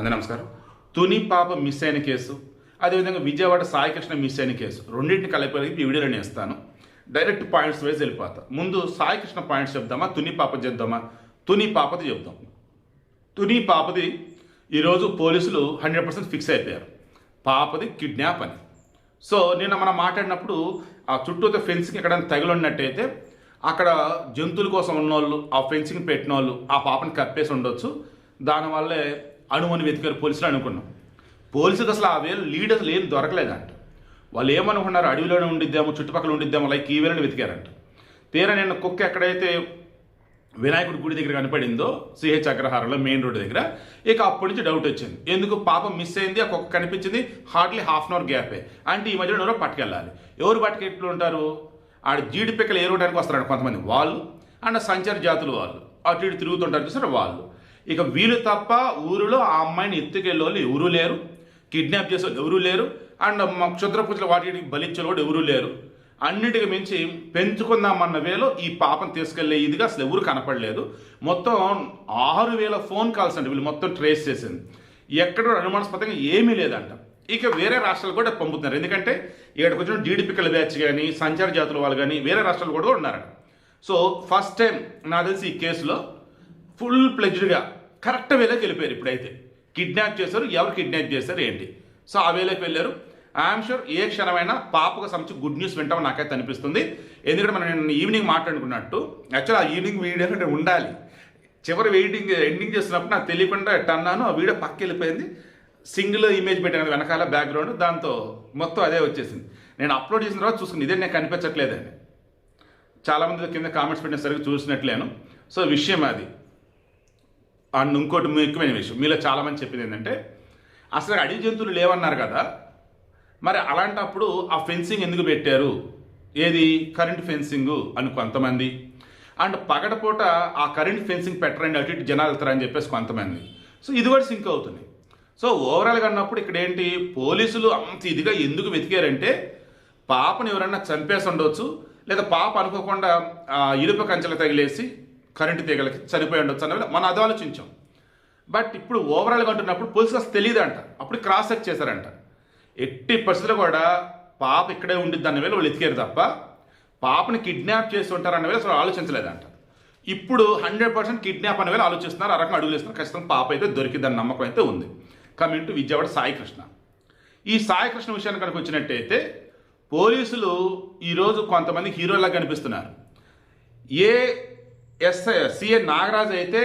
అందరూ నమస్కారం. తుని పాప మిస్ అయిన కేసు, అదేవిధంగా విజయవాడ సాయికృష్ణ మిస్ అయిన కేసు రెండింటిని కలిపి ఈ వీడియోలో నేను ఇస్తాను. డైరెక్ట్ పాయింట్స్ వైజ్ వెళ్ళిపోతా. ముందు సాయికృష్ణ పాయింట్స్ చెప్దామా, తుని పాప చెప్దామా? తుని పాపది చెప్దాం. తుని పాపది ఈరోజు పోలీసులు 100% ఫిక్స్ అయిపోయారు. పాపది కిడ్నాప్ అని. సో నిన్న మనం మాట్లాడినప్పుడు ఆ చుట్టూతో ఫెన్సింగ్ ఎక్కడైనా తగిలినట్టయితే అక్కడ జంతువుల కోసం ఉన్నోళ్ళు, ఆ ఫెన్సింగ్ పెట్టిన వాళ్ళు ఆ పాపని కప్పేసి ఉండొచ్చు. దానివల్లే అణువుని వెతికారు పోలీసులు అనుకున్నాం. పోలీసులకు అసలు ఆ వేలు లీడర్స్ ఏం దొరకలేదంట. వాళ్ళు ఏమనుకున్నారు, అడవిలోనే ఉండిద్దాము, చుట్టుపక్కల ఉండిద్దాము, లైక్ ఈ వేలని వెతికారంట. తీరా నిన్న కుక్క ఎక్కడైతే వినాయకుడి గుడి దగ్గర కనపడిందో సిహెచ్ అగ్రహారంలో మెయిన్ రోడ్డు దగ్గర, ఇక అప్పటి నుంచి డౌట్ వచ్చింది. ఎందుకు పాపం మిస్ అయింది, ఆ కుక్క కనిపించింది, హార్డ్లీ హాఫ్ అన్ అవర్ గ్యాపే. అంటే ఈ మధ్యలో ఎవరో పట్టుకెళ్ళాలి. ఎవరు పట్టుకెట్లు ఉంటారు? ఆడ జీడి పిక్కలు ఏరుకోవడానికి వస్తారంట కొంతమంది వాళ్ళు, అండ్ సంచార జాతులు వాళ్ళు అటు ఇటు తిరుగుతుంటారు చూసారు వాళ్ళు. ఇక వీళ్ళు తప్ప ఊరిలో ఆ అమ్మాయిని ఎత్తుకెళ్ళే వాళ్ళు ఎవరూ లేరు, కిడ్నాప్ చేసే వాళ్ళు ఎవరూ లేరు, అండ్ క్షుద్ర పూజలు వాటికి బలిచ్చే కూడా ఎవరూ లేరు. అన్నిటికి మించి పెంచుకుందామన్న వేలో ఈ పాపను తీసుకెళ్లే ఇదిగా అసలు ఎవరు కనపడలేదు. మొత్తం 6,000 ఫోన్ కాల్స్ అండి వీళ్ళు మొత్తం ట్రేస్ చేసింది. ఎక్కడ అనుమానాస్పదంగా ఏమీ లేదంట. ఇక వేరే రాష్ట్రాలు కూడా పంపుతున్నారు. ఎందుకంటే ఇక్కడికి వచ్చిన జీడిపికల బ్యాచ్ కానీ సంచార జాతుల వాళ్ళు కానీ వేరే రాష్ట్రాలు కూడా ఉన్నారంట. సో ఫస్ట్ టైం నాకు తెలిసి ఈ కేసులో ఫుల్ ప్లెజ్డ్గా కరెక్ట్ వేలోకి వెళ్ళిపోయారు. ఇప్పుడైతే కిడ్నాప్ చేశారు, ఎవరు కిడ్నాప్ చేశారు ఏంటి, సో ఆ వేలోకి వెళ్ళారు. ఐఎమ్ షూర్ ఏ క్షణమైనా పాపకు సంబంధించి గుడ్ న్యూస్ వింటామని నాకైతే అనిపిస్తుంది. ఎందుకంటే మనం నేను ఈవినింగ్ మాట్లాడుకున్నట్టు యాక్చువల్ ఆ ఈవినింగ్ వీడియో అంటే ఉండాలి. చివరి ఎండింగ్ చేస్తున్నప్పుడు నాకు తెలియకుండా అన్నాను, ఆ వీడియో పక్క వెళ్ళిపోయింది. సింగిల్ ఇమేజ్ పెట్టాను వెనకాల బ్యాక్గ్రౌండ్, దాంతో మొత్తం అదే వచ్చేసింది. నేను అప్లోడ్ చేసిన తర్వాత చూసుకుని ఇదే నాకు కనిపించట్లేదని చాలామంది కింద కామెంట్స్ పెట్టిన సరిగ్గా చూసినట్లేను. సో విషయం అది. అండ్ ఇంకోటి ముఖ్యమైన విషయం, మీలో చాలామంది చెప్పింది ఏంటంటే అసలు అడవి జంతువులు లేవన్నారు కదా, మరి అలాంటప్పుడు ఆ ఫెన్సింగ్ ఎందుకు పెట్టారు, ఏది కరెంట్ ఫెన్సింగ్ అని కొంతమంది, అండ్ పగడపూట ఆ కరెంట్ ఫెన్సింగ్ పెట్టరండి అటు ఇటు జనాలు వెళ్తారని చెప్పేసి కొంతమంది. సో ఇది కూడా సింక్ అవుతుంది. సో ఓవరాల్గా అన్నప్పుడు ఇక్కడ ఏంటి, పోలీసులు అంత ఇదిగా ఎందుకు వెతికారంటే పాపను ఎవరన్నా చంపేసి ఉండొచ్చు, లేదా పాప అనుకోకుండా ఇనుప కంచెలు తగిలేసి కరెంటు తీగలకి చనిపోయి ఉండొచ్చు అన్నది మనం అది ఆలోచించాం. బట్ ఇప్పుడు ఓవరాల్గా అంటున్నప్పుడు పోలీసులు అసలు తెలియదంట. అప్పుడు క్రాస్ చెక్ చేశారంట. ఎట్టి పరిస్థితులు కూడా పాప ఇక్కడే ఉండిద్ది అన్న వేళ వాళ్ళు ఎతికారు తప్ప పాపని కిడ్నాప్ చేసి ఉంటారన్న వేళ అసలు ఆలోచించలేదంట. ఇప్పుడు 100% కిడ్నాప్ అనే వేళ ఆలోచిస్తున్నారు, ఆ రకంగా అడుగులు ఇస్తున్నారు. ఖచ్చితంగా పాప అయితే దొరికిందన్న నమ్మకం అయితే ఉంది. Coming to Vijayawada Saikrishna. ఈ సాయికృష్ణ విషయాన్ని కనుక వచ్చినట్టయితే పోలీసులు ఈరోజు కొంతమంది హీరోలా కనిపిస్తున్నారు. సిఏ నాగరాజు అయితే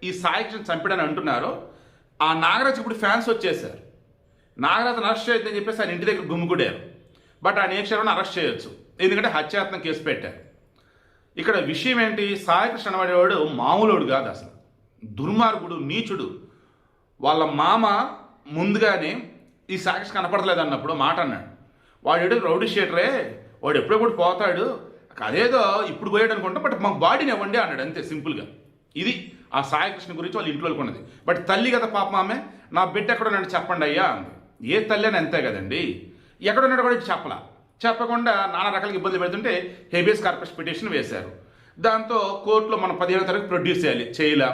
ఈ సాయికృష్ణ చంపాడని అంటున్నారు. ఆ నాగరాజు ఇప్పుడు ఫ్యాన్స్ వచ్చేసారు. నాగరాజును అరెస్ట్ చేయొద్దని చెప్పేసి ఆయన ఇంటి దగ్గర గుమ్మిగూడారు. బట్ ఆయన ఏ క్షణంలో అరెస్ట్ చేయొచ్చు, ఎందుకంటే హత్యాయత్నం కేసు పెట్టారు. ఇక్కడ విషయం ఏంటి, సాయికృష్ణ అనేవాడు మామూలుడు కాదు, అసలు దుర్మార్గుడు, నీచుడు. వాళ్ళ మామ ముందుగానే ఈ సాయికృష్ణ కనపడలేదు అన్నప్పుడు మాట అన్నాడు, వాడు ఎడు రౌడీ షీటరే, వాడు ఎప్పుడో కూడా పోతాడు, అదేదో ఇప్పుడు పోయాడు అనుకుంటా, బట్ మాకు బాడీని ఇవ్వండి అన్నాడు, అంతే సింపుల్గా. ఇది ఆ సాయికృష్ణ గురించి వాళ్ళ ఇంట్లో ఉన్నది. బట్ తల్లి కదా పాప, ఆమె నా బిడ్డ ఎక్కడున్నాడు చెప్పండి అయ్యా అంది. ఏ తల్లి అని అంతే కదండి, ఎక్కడున్నాడు కూడా చెప్పకుండా నానా రకాల ఇబ్బందులు పెడుతుంటే హేబియస్ కార్పస్ పిటిషన్ వేశారు. దాంతో కోర్టులో మనం 15వ తారీఖు ప్రొడ్యూస్ చేయలా,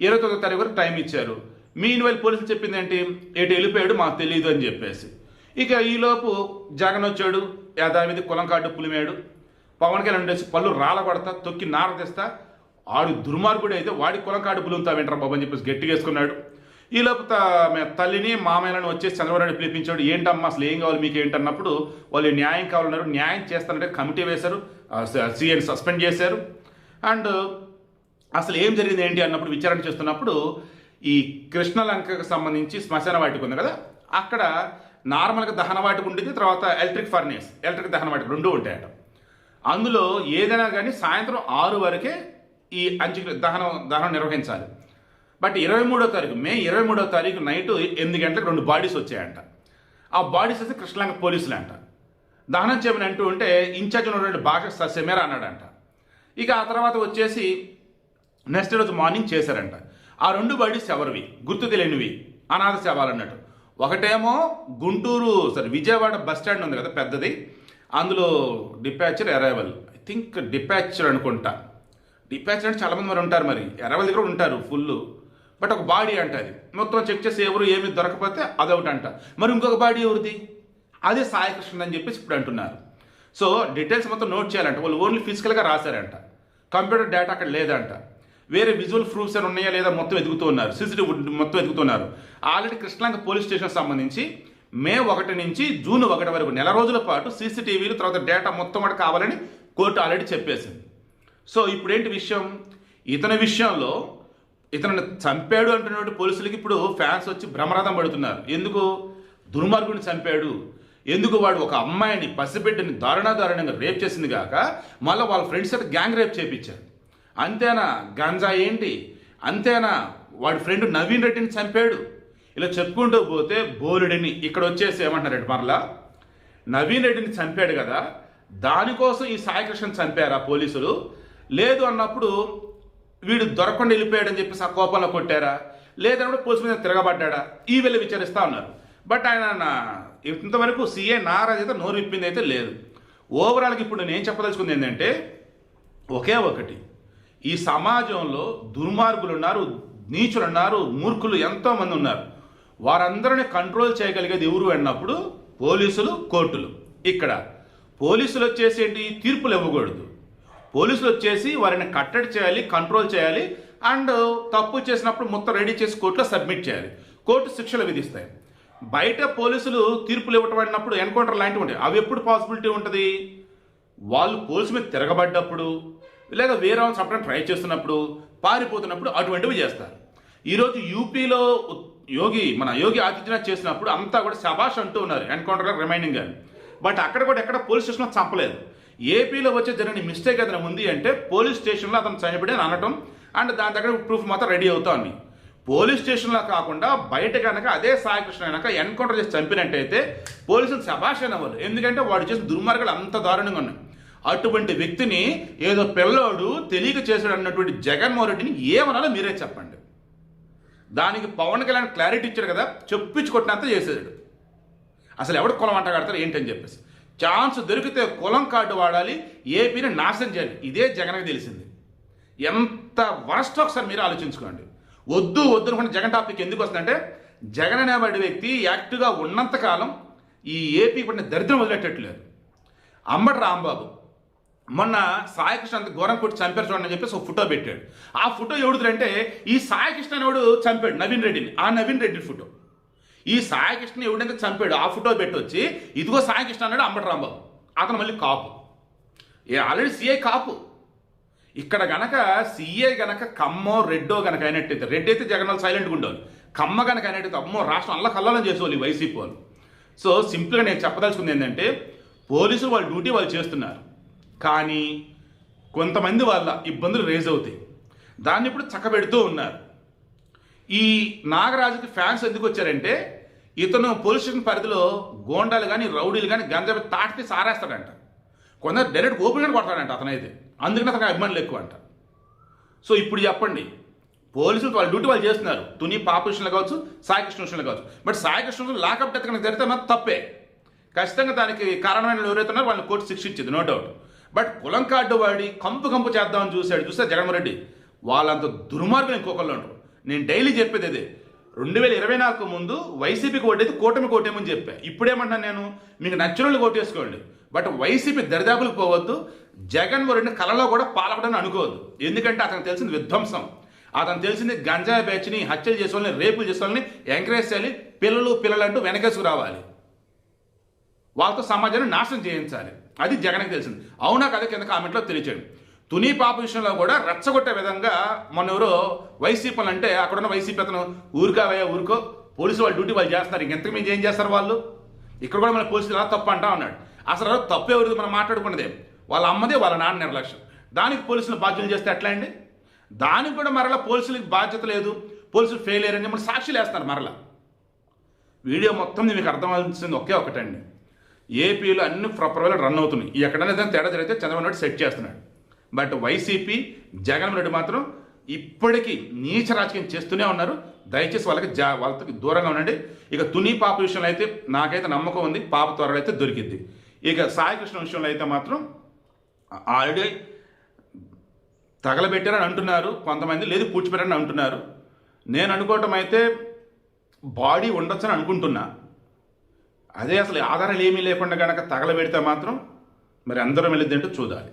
29వ తారీఖు వరకు టైం ఇచ్చారు. మీన్ పోలీసులు చెప్పింది ఏంటి, ఎటు వెళ్ళిపోయాడు మాకు తెలియదు అని చెప్పేసి. ఇక ఈలోపు జగన్ వచ్చాడు, యథావిధి కులం కార్డు పులిమేడు, పవన్ కళ్యాణ్ ఉండేసి పళ్ళు రాళ్ళ కొడతా తొక్కి నార తెస్తా, ఆడు దుర్మార్గుడు అయితే వాడి కులం కార్డు పులుంతా వింటారా బాబు అని చెప్పేసి గట్టిగా వేసుకున్నాడు. ఈలోపు తల్లిని మామయ్యలను వచ్చేసి చంద్రబాబు నాయుడు పిలిపించాడు. ఏంటమ్మా అసలు ఏం కావాలి మీకు ఏంటన్నప్పుడు వాళ్ళు న్యాయం కావాలన్నారు. న్యాయం చేస్తానంటే కమిటీ వేశారు, సీఎని సస్పెండ్ చేశారు. అండ్ అసలు ఏం జరిగింది ఏంటి అన్నప్పుడు విచారణ చేస్తున్నప్పుడు ఈ కృష్ణలంకకు సంబంధించి శ్మశాన వాటిక ఉంది కదా, అక్కడ నార్మల్గా దహన వాటిక ఉండేది, తర్వాత ఎలక్ట్రిక్ దహన వాటిక 2 ఉంటాయట. అందులో ఏదైనా కానీ సాయంత్రం 6 వరకే ఈ దహనం నిర్వహించాలి. బట్ 23వ తారీఖు మే 23వ తారీఖు నైట్ 8 గంటలకు 2 బాడీస్ వచ్చాయంట. ఆ బాడీస్ అయితే కృష్ణలంక పోలీసులు అంట. దహనం చేయమని అంటూ ఉంటే ఇన్ఛార్జ్ ఉన్నటువంటి భాష సస్యమేర అన్నాడంట. ఇక ఆ తర్వాత వచ్చేసి నెక్స్ట్ రోజు మార్నింగ్ చేశారంట. ఆ 2 బాడీస్ ఎవరివి, గుర్తు తెలియనివి, అనాథ శవాలన్నట్టు. ఒకటేమో విజయవాడ బస్ స్టాండ్ ఉంది కదా పెద్దది, అందులో departure arrival, I think departure అనుకుంటా. డిపాచర్ అంటే చాలామంది మరి ఉంటారు, మరి అరైవల్ దగ్గర ఉంటారు ఫుల్. బట్ ఒక బాడీ అంట అది. మొత్తం చెక్ చేసి ఎవరు ఏమి దొరకపోతే అదొకటి అంట. మరి ఇంకొక బాడీ ఎవరిది? అదే సాయికృష్ణ అని చెప్పేసి ఇప్పుడు అంటున్నారు. సో డీటెయిల్స్ మొత్తం నోట్ చేయాలంట. వాళ్ళు ఓన్లీ ఫిజికల్గా రాశారంట, కంప్యూటర్ డేటా అక్కడ లేదంట. వేరే విజువల్ ప్రూఫ్స్ అని ఉన్నాయా లేదా మొత్తం ఎదుగుతూ ఉన్నారు, సీసీటీవీ మొత్తం ఎదుగుతున్నారు. ఆల్రెడీ కృష్ణలంక పోలీస్ స్టేషన్ సంబంధించి మే 1 నుంచి జూన్ 1 వరకు నెల రోజుల పాటు సీసీటీవీలు తర్వాత డేటా మొత్తం కూడా కావాలని కోర్టు ఆల్రెడీ చెప్పేసింది. సో ఇప్పుడేంటి విషయం? ఇతని విషయంలో ఇతను చంపాడు అంటున్నటువంటి పోలీసులకి ఇప్పుడు ఫ్యాన్స్ వచ్చి భ్రమరథం పడుతున్నారు. ఎందుకు? దుర్మార్గుడిని చంపాడు, ఎందుకు వాడు ఒక అమ్మాయిని పసిబిడ్డని దారుణంగా రేప్ చేసింది కాక మళ్ళీ వాళ్ళ ఫ్రెండ్స్ అయితే గ్యాంగ్ రేప్ చేయించారు. అంతేనా? గంజా ఏంటి? అంతేనా? వాడి ఫ్రెండ్ నవీన్ రెడ్డిని చంపాడు. ఇలా చెప్పుకుంటూ పోతే బోలుడిని ఇక్కడ వచ్చేసి ఏమంటున్నారంటే మరలా నవీన్ రెడ్డిని చంపాడు కదా, దానికోసం ఈ సాయికృష్ణ చంపారా పోలీసులు? లేదు అన్నప్పుడు వీడు దొరకకుండా వెళ్ళిపోయాడని చెప్పేసి ఆ కోపంలో కొట్టారా? లేదన్నప్పుడు పోలీసుల మీద తిరగబడ్డా? ఈ వెళ్ళి విచారిస్తూ ఉన్నారు. బట్ ఆయన ఇంతవరకు సీఏ నారాజ్ అయితే నోరు విప్పింది అయితే లేదు. ఓవరాల్గా ఇప్పుడు నేను చెప్పదలుచుకుంది ఏంటంటే ఒకే ఒకటి, ఈ సమాజంలో దుర్మార్గులు ఉన్నారు, నీచులు ఉన్నారు, మూర్ఖులు ఎంతోమంది ఉన్నారు. వారందరినీ కంట్రోల్ చేయగలిగేది ఎవరు అన్నప్పుడు పోలీసులు, కోర్టులు. ఇక్కడ పోలీసులు వచ్చేసి ఏంటి? తీర్పులు ఇవ్వకూడదు. పోలీసులు వచ్చేసి వారిని కట్టడి చేయాలి, కంట్రోల్ చేయాలి. అండ్ తప్పు చేసినప్పుడు మొత్తం రెడీ చేసి కోర్టులో సబ్మిట్ చేయాలి. కోర్టు శిక్షలు విధిస్తాయి. బయట పోలీసులు తీర్పులు ఇవ్వటం అన్నప్పుడు ఎన్కౌంటర్ లాంటివి ఉంటాయి. అవి ఎప్పుడు పాసిబిలిటీ ఉంటుంది? వాళ్ళు పోలీసు మీద తిరగబడ్డప్పుడు, లేదా వేరే వాళ్ళు చంపడానికి ట్రై చేస్తున్నప్పుడు, పారిపోతున్నప్పుడు అటువంటివి చేస్తారు. ఈరోజు యూపీలో మన యోగి ఆదిత్యనాథ్ చేసినప్పుడు అంతా కూడా శబాష్ అంటూ ఉన్నారు ఎన్కౌంటర్ రిమైండింగ్ అని. బట్ అక్కడ కూడా ఎక్కడ పోలీస్ స్టేషన్లో చంపలేదు. ఏపీలో వచ్చే జరిగిన మిస్టేక్ ఏదైనా ఉంది అంటే పోలీస్ స్టేషన్లో అతను చనిపోయి అని అనటం అండ్ దాని దగ్గర ప్రూఫ్ మాత్రం రెడీ అవుతాను. పోలీస్ స్టేషన్లో కాకుండా బయట కనుక అదే సాయికృష్ణ కనుక ఎన్కౌంటర్ చేసి చంపినట్టయితే పోలీసులు శబాష్ అనేవాళ్ళు. ఎందుకంటే వాడు చేసిన దుర్మార్గాలు అంత దారుణంగా ఉన్నాయి. అటువంటి వ్యక్తిని ఏదో పిల్లోడు తెలియక చేశాడు అన్నటువంటి జగన్మోహన్ రెడ్డిని ఏమనాలో మీరే చెప్పండి. దానికి పవన్ కళ్యాణ్ క్లారిటీ ఇచ్చాడు కదా, చెప్పించుకొట్టినంత చేసేసాడు. అసలు ఎవడు కులం అంట కడతారు ఏంటని చెప్పేసి ఛాన్స్ దొరికితే కులం కార్డు వాడాలి, ఏపీని నాశనం చేయాలి. ఇదే జగన్కి తెలిసింది. ఎంత వరస్ట్ ఒకసారి మీరు ఆలోచించుకోండి. వద్దు అనుకుంటే జగన్ టాపిక్ ఎందుకు వస్తుందంటే జగన్ అనేవాడి వ్యక్తి యాక్టివ్గా ఉన్నంతకాలం ఈ ఏపీ పడిన దరిద్రం వదిలేటట్లేదు. అంబటి రాంబాబు మొన్న సాయికృష్ణ అంత ఘోరం కొట్టి చంపారు చూడండి అని చెప్పేసి ఒక ఫోటో పెట్టాడు. ఆ ఫోటో ఎవడుదంటే ఈ సాయికృష్ణ అనేవాడు చంపాడు నవీన్ రెడ్డిని. ఆ నవీన్ రెడ్డి ఫోటో. ఈ సాయికృష్ణ ఎవడైతే చంపాడు ఆ ఫోటో పెట్టొచ్చి ఇదిగో సాయికృష్ణ అన్నాడు అంబటి రాంబాబు. అతను మళ్ళీ కాపు, ఆల్రెడీ సీఐ కాపు. ఇక్కడ గనక సీఏ గనక కమ్మో రెడ్డో గనక అయినట్టయితే, రెడ్డి అయితే జగన్ వాళ్ళు సైలెంట్గా ఉండేవాళ్ళు, కమ్మ గనక అయినట్టయితే అమ్మో రాష్ట్రం అల్ల కల్లాలని చేసేవాళ్ళు ఈ వైసీపీ వాళ్ళు. సో సింపుల్గా నేను చెప్పదలుచుకుంది ఏంటంటే పోలీసులు వాళ్ళ డ్యూటీ వాళ్ళు చేస్తున్నారు, కానీ కొంతమంది వాళ్ళ ఇబ్బందులు రేజ్ అవుతాయి. దాన్ని ఇప్పుడు చక్కబెడుతూ ఉన్నారు. ఈ నాగరాజుకి ఫ్యాన్స్ ఎందుకు వచ్చారంటే ఇతను పోలీస్ స్టేషన్ పరిధిలో గోండాలు కానీ రౌడీలు కానీ గంజా తాటికి సారేస్తాడంట. కొందరు డైరెక్ట్ ఓపెన్గా కొడతాడంట అతనైతే. అందుకని అతనికి అభిమానులు ఎక్కువ అంట. సో ఇప్పుడు చెప్పండి, పోలీసులు వాళ్ళ డ్యూటీ వాళ్ళు చేస్తున్నారు. తుని పాప విషయంలో కావచ్చు, సాయికృష్ణ విషయంలో కావచ్చు. బట్ సాయికృష్ణ లాకప్ డెత్ కనుక జరిగితే మాత్రం తప్పే. ఖచ్చితంగా దానికి కారణమైన ఎవరైతే ఉన్నారో వాళ్ళని కోర్టు శిక్ష ఇచ్చింది, నో డౌట్. బట్ కులం కార్డు వాడి కంపు చేద్దామని చూస్తే జగన్మోహన్ రెడ్డి వాళ్ళంత దుర్మార్గులు ఇంకొకళ్ళు ఉంటారు. నేను డైలీ చెప్పేది అదే. 2024 ముందు వైసీపీకి ఓటేది కూటమి కోటేమని చెప్పా. ఇప్పుడేమంటాను నేను, మీకు నచ్చిన వాళ్ళు ఓటేసుకోండి, బట్ వైసీపీ దరిదాపులకు పోవద్దు. జగన్మోహన్ రెడ్డిని కళలో కూడా పాల్గొనని అనుకోవద్దు. ఎందుకంటే అతనికి తెలిసింది విధ్వంసం, అతను తెలిసింది గంజాయి బ్యాచ్ని హత్యలు చేసే వాళ్ళని, రేపులు చేసే వాళ్ళని ఎంకరేజ్ చేయాలి. పిల్లలు అంటూ వెనకేసుకు రావాలి, వాళ్ళతో సమాజాన్ని నాశనం చేయించాలి. అది జగన్కి తెలిసింది. అవునా కదా కింద కామెంట్లో తెలియచేయండి. తుని పాప విషయంలో కూడా రెచ్చగొట్టే విధంగా మొన్న ఎవరో వైసీపీలు అంటే అక్కడున్న వైసీపీ అతను ఊరుకో పోలీసు వాళ్ళ డ్యూటీ వాళ్ళు చేస్తున్నారు, ఇంకెంతకు మేము ఏం చేస్తారు వాళ్ళు, ఇక్కడ కూడా మన పోలీసులు ఎలా తప్పు అంటా ఉన్నాడు. అసలు తప్పు ఎవరిది మనం మాట్లాడుకున్నదే, వాళ్ళ అమ్మదే వాళ్ళ నాన్న నిర్లక్ష్యం. దానికి పోలీసులు బాధ్యతలు చేస్తే ఎట్లా అండి? దానికి కూడా మరలా పోలీసులకు బాధ్యత లేదు, పోలీసులు ఫెయిల్ అయ్యారని మనం సాక్షులు వేస్తున్నారు. మరలా వీడియో మొత్తం మీకు అర్థమవుతుంది ఒకే ఒకటండి, ఏపీలో అన్ని ప్రాపర్గా రన్ అవుతున్నాయి. ఎక్కడైనా తేడా జరిగితే చంద్రబాబు నాయుడు సెట్ చేస్తున్నాడు. బట్ వైసీపీ జగన్మోహన్ రెడ్డి మాత్రం ఇప్పటికీ నీచ రాజకీయం చేస్తూనే ఉన్నారు. దయచేసి వాళ్ళకి దూరంగా ఉండండి. ఇక తుని పాప విషయంలో అయితే నాకైతే నమ్మకం ఉంది, పాప త్వరలో అయితే దొరికిద్ది. ఇక సాయికృష్ణ విషయంలో అయితే మాత్రం ఆల్రెడీ తగలబెట్టారని అంటున్నారు కొంతమంది, లేదు పూడ్చిపెట్టారని అంటున్నారు. నేను అనుకోవటం అయితే బాడీ ఉండొచ్చని అనుకుంటున్నా. అదే అసలు ఆధారాలు ఏమీ లేకుండా కనుక తగలబెడితే మాత్రం మరి అందరం వెళ్ళిద్దేంటో చూడాలి.